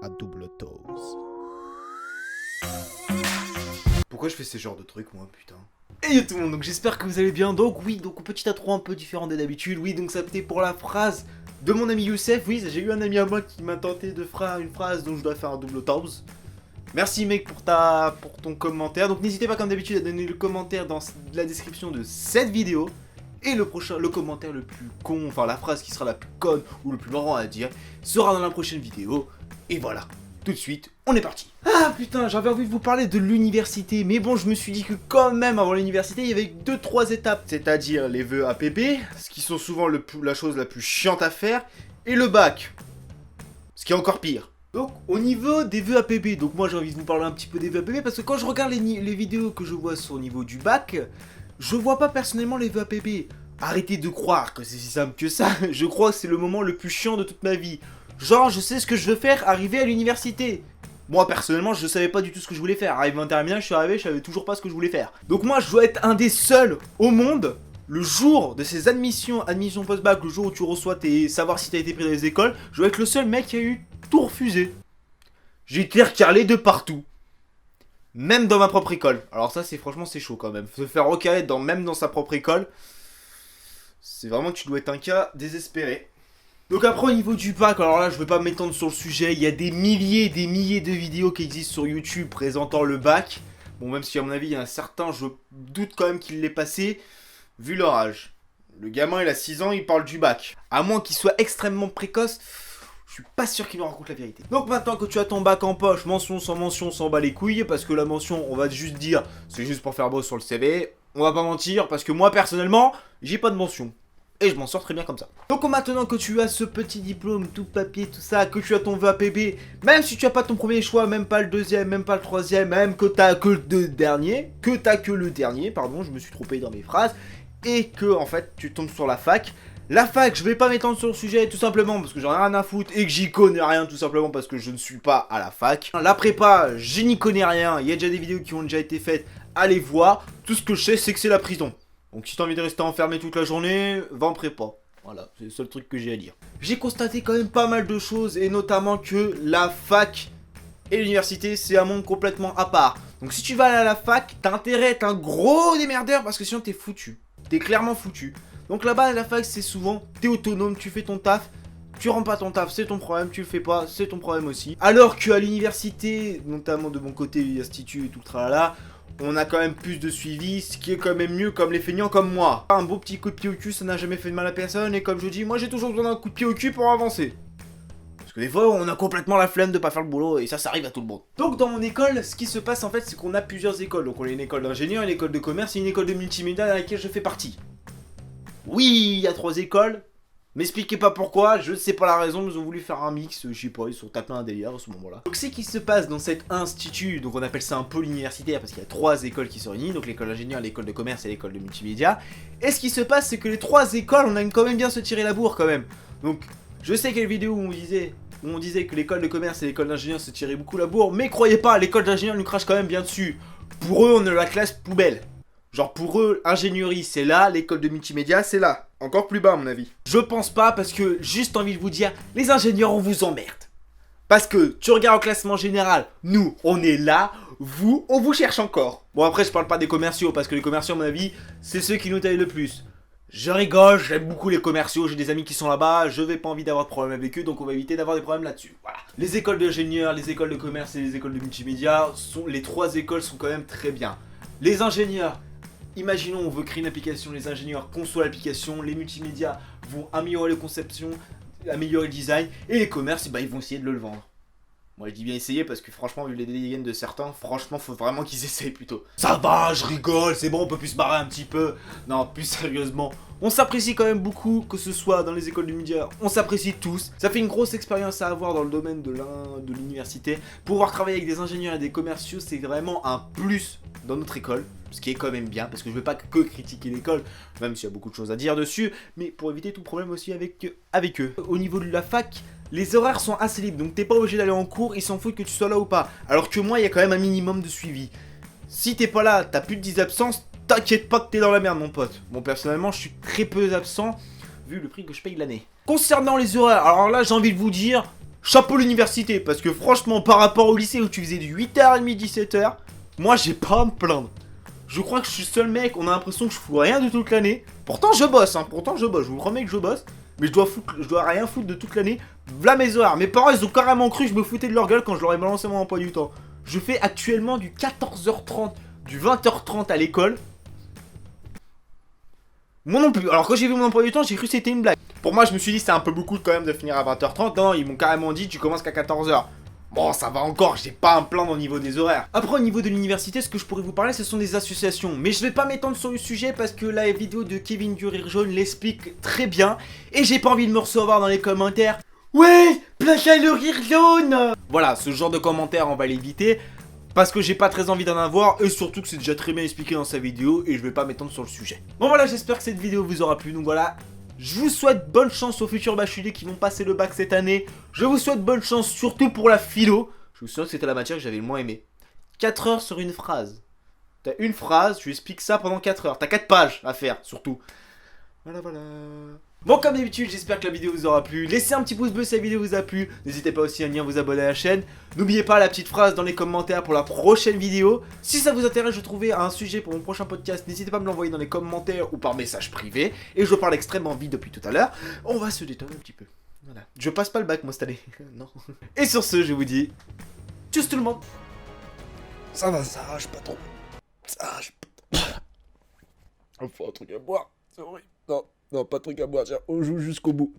à double dose. Pourquoi je fais ce genre de truc moi, putain? Et yo tout le monde, donc j'espère que vous allez bien. Donc oui, donc petit intro un peu différent de d'habitude. Oui, donc ça c'était pour la phrase de mon ami Youssef. Oui, j'ai eu un ami à moi qui m'a tenté de faire une phrase dont je dois faire un double dose. Merci mec pour ton commentaire. Donc n'hésitez pas comme d'habitude à donner le commentaire dans la description de cette vidéo. Et le commentaire le plus con, enfin la phrase qui sera la plus conne ou le plus marrant à dire, sera dans la prochaine vidéo. Et voilà, tout de suite, on est parti. Ah putain, j'avais envie de vous parler de l'université, mais bon, je me suis dit que quand même, avant l'université, il y avait 2-3 étapes. C'est-à-dire les vœux APB, ce qui sont souvent la chose la plus chiante à faire, et le bac, ce qui est encore pire. Donc, au niveau des vœux APB, donc moi j'ai envie de vous parler un petit peu des vœux APB, parce que quand je regarde les vidéos que je vois sur le niveau du bac, je vois pas personnellement les vœux APB. Arrêtez de croire que c'est si simple que ça, je crois que c'est le moment le plus chiant de toute ma vie. Genre, je sais ce que je veux faire arriver à l'université. Moi, personnellement, je savais pas du tout ce que je voulais faire. Arrivé en terminale, je suis arrivé, je savais toujours pas ce que je voulais faire. Donc moi, je dois être un des seuls au monde, le jour de ces admissions post-bac, le jour où tu reçois savoir si t'as été pris dans les écoles, je dois être le seul mec qui a eu tout refusé. J'ai été recalé de partout. Même dans ma propre école. Alors ça, franchement, c'est chaud quand même. Se faire recaler même dans sa propre école, c'est vraiment que tu dois être un cas désespéré. Donc après au niveau du bac, alors là je vais pas m'étendre sur le sujet, il y a des milliers et des milliers de vidéos qui existent sur YouTube présentant le bac. Bon, même si à mon avis il y a un certain, je doute quand même qu'il l'ait passé, vu leur âge. Le gamin il a 6 ans, il parle du bac. À moins qu'il soit extrêmement précoce, je suis pas sûr qu'il nous raconte la vérité. Donc maintenant que tu as ton bac en poche, mention, on s'en bat les couilles, parce que la mention, on va juste dire, c'est juste pour faire beau sur le CV. On va pas mentir, parce que moi personnellement, j'ai pas de mention. Et je m'en sors très bien comme ça. Donc maintenant que tu as ce petit diplôme, tout papier, tout ça, que tu as ton VAPB, même si tu as pas ton premier choix, même pas le deuxième, même pas le troisième, même que t'as que le dernier, pardon, je me suis trompé dans mes phrases, et que en fait tu tombes sur la fac. La fac, je vais pas m'étendre sur le sujet tout simplement parce que j'en ai rien à foutre et que j'y connais rien tout simplement parce que je ne suis pas à la fac. La prépa, je n'y connais rien, il y a déjà des vidéos qui ont déjà été faites, allez voir. Tout ce que je sais, c'est que c'est la prison. Donc si t'as envie de rester enfermé toute la journée, va en prépa. Voilà, c'est le seul truc que j'ai à dire. J'ai constaté quand même pas mal de choses, et notamment que la fac et l'université, c'est un monde complètement à part. Donc si tu vas aller à la fac, t'as intérêt à être un gros démerdeur, parce que sinon t'es foutu. T'es clairement foutu. Donc là-bas, à la fac, c'est souvent, t'es autonome, tu fais ton taf. Tu rends pas ton taf, c'est ton problème, tu le fais pas, c'est ton problème aussi. Alors qu'à l'université, notamment de mon côté, l'institut et tout le tralala, on a quand même plus de suivi, ce qui est quand même mieux comme les feignants comme moi. Un beau petit coup de pied au cul, ça n'a jamais fait de mal à personne, et comme je dis, moi j'ai toujours besoin d'un coup de pied au cul pour avancer. Parce que des fois, on a complètement la flemme de pas faire le boulot, et ça arrive à tout le monde. Donc dans mon école, ce qui se passe en fait, c'est qu'on a plusieurs écoles. Donc on a une école d'ingénieur, une école de commerce et une école de multimédia dans laquelle je fais partie. Oui, il y a 3 écoles. M'expliquez pas pourquoi, je sais pas la raison, ils ont voulu faire un mix, je sais pas, ils sont tapés un délire à ce moment-là. Donc ce qui se passe dans cet institut, donc on appelle ça un pôle universitaire parce qu'il y a 3 écoles qui se réunissent, donc l'école d'ingénieur, l'école de commerce et l'école de multimédia. Et ce qui se passe, c'est que les 3 écoles, on aime quand même bien se tirer la bourre quand même. Donc je sais qu'il y a une vidéo où on disait que l'école de commerce et l'école d'ingénieur se tiraient beaucoup la bourre, mais croyez pas, l'école d'ingénieur nous crache quand même bien dessus. Pour eux, on est la classe poubelle. Genre pour eux, ingénierie c'est là, l'école de multimédia c'est là. Encore plus bas à mon avis. Je pense pas parce que, juste envie de vous dire, les ingénieurs on vous emmerde. Parce que tu regardes au classement général, nous on est là, vous on vous cherche encore. Bon après je parle pas des commerciaux parce que les commerciaux à mon avis c'est ceux qui nous taillent le plus. Je rigole, j'aime beaucoup les commerciaux, j'ai des amis qui sont là-bas, je vais pas envie d'avoir de problème avec eux, donc on va éviter d'avoir des problèmes là-dessus. Voilà. Les écoles d'ingénieurs, les écoles de commerce et les écoles de multimédia, les 3 écoles sont quand même très bien. Les ingénieurs, imaginons on veut créer une application, les ingénieurs conçoivent l'application, les multimédias vont améliorer les conceptions, améliorer le design, et les commerces, ils vont essayer de le vendre. Moi je dis bien essayer parce que franchement vu les dégaines de certains, franchement faut vraiment qu'ils essayent plutôt. Ça va, je rigole, c'est bon, on peut plus se barrer un petit peu. Non, plus sérieusement, on s'apprécie quand même beaucoup, que ce soit dans les écoles de médias, on s'apprécie tous. Ça fait une grosse expérience à avoir dans le domaine de l'université. Pouvoir travailler avec des ingénieurs et des commerciaux, c'est vraiment un plus dans notre école. Ce qui est quand même bien, parce que je veux pas que critiquer l'école, même s'il y a beaucoup de choses à dire dessus, mais pour éviter tout problème aussi avec eux. Au niveau de la fac, les horaires sont assez libres, donc t'es pas obligé d'aller en cours, ils s'en foutent que tu sois là ou pas. Alors que moi, il y a quand même un minimum de suivi. Si t'es pas là, t'as plus de 10 absences, t'inquiète pas que t'es dans la merde mon pote. Bon personnellement, je suis très peu absent, vu le prix que je paye l'année. Concernant les horaires, alors là j'ai envie de vous dire, chapeau l'université, parce que franchement, par rapport au lycée où tu faisais du 8h30, 17h, moi j'ai pas à me plaindre. Je crois que je suis le seul mec, on a l'impression que je fous rien de toute l'année. Pourtant je bosse, je vous promets que je bosse. Mais je dois rien foutre de toute l'année. V'là mes horaires. Mes parents ils ont carrément cru que je me foutais de leur gueule quand je leur ai balancé mon emploi du temps. Je fais actuellement du 14h30, du 20h30 à l'école. Moi non plus. Alors quand j'ai vu mon emploi du temps, j'ai cru que c'était une blague. Pour moi, je me suis dit c'était un peu beaucoup quand même de finir à 20h30. Non, ils m'ont carrément dit tu commences qu'à 14h. Bon, ça va encore, j'ai pas un plan au niveau des horaires. Après, au niveau de l'université, ce que je pourrais vous parler, ce sont des associations. Mais je vais pas m'étendre sur le sujet parce que la vidéo de Kevin du Rire Jaune l'explique très bien. Et j'ai pas envie de me recevoir dans les commentaires. Ouais, plaça le Rire Jaune. Voilà, ce genre de commentaires, on va l'éviter. Parce que j'ai pas très envie d'en avoir, et surtout que c'est déjà très bien expliqué dans sa vidéo, et je vais pas m'étendre sur le sujet. Bon voilà, j'espère que cette vidéo vous aura plu, donc voilà. Je vous souhaite bonne chance aux futurs bacheliers qui vont passer le bac cette année. Je vous souhaite bonne chance surtout pour la philo. Je me souviens que c'était la matière que j'avais le moins aimé. 4 heures sur une phrase. T'as une phrase, tu expliques ça pendant 4 heures. T'as 4 pages à faire, surtout. Voilà, voilà. Bon, comme d'habitude, j'espère que la vidéo vous aura plu. Laissez un petit pouce bleu si la vidéo vous a plu. N'hésitez pas aussi à venir vous abonner à la chaîne. N'oubliez pas la petite phrase dans les commentaires pour la prochaine vidéo. Si ça vous intéresse, je trouvais un sujet pour mon prochain podcast. N'hésitez pas à me l'envoyer dans les commentaires ou par message privé. Et je parle extrêmement vite depuis tout à l'heure. On va se détendre un petit peu. Voilà. Je passe pas le bac, moi, cette année. Non. Et sur ce, je vous dis... Tchuss tout le monde. Ça va, ça arrache pas trop. Ça arrache pas trop. Il faut un truc à boire. C'est horrible. Non, non, pas de truc à boire. Tiens, on joue jusqu'au bout.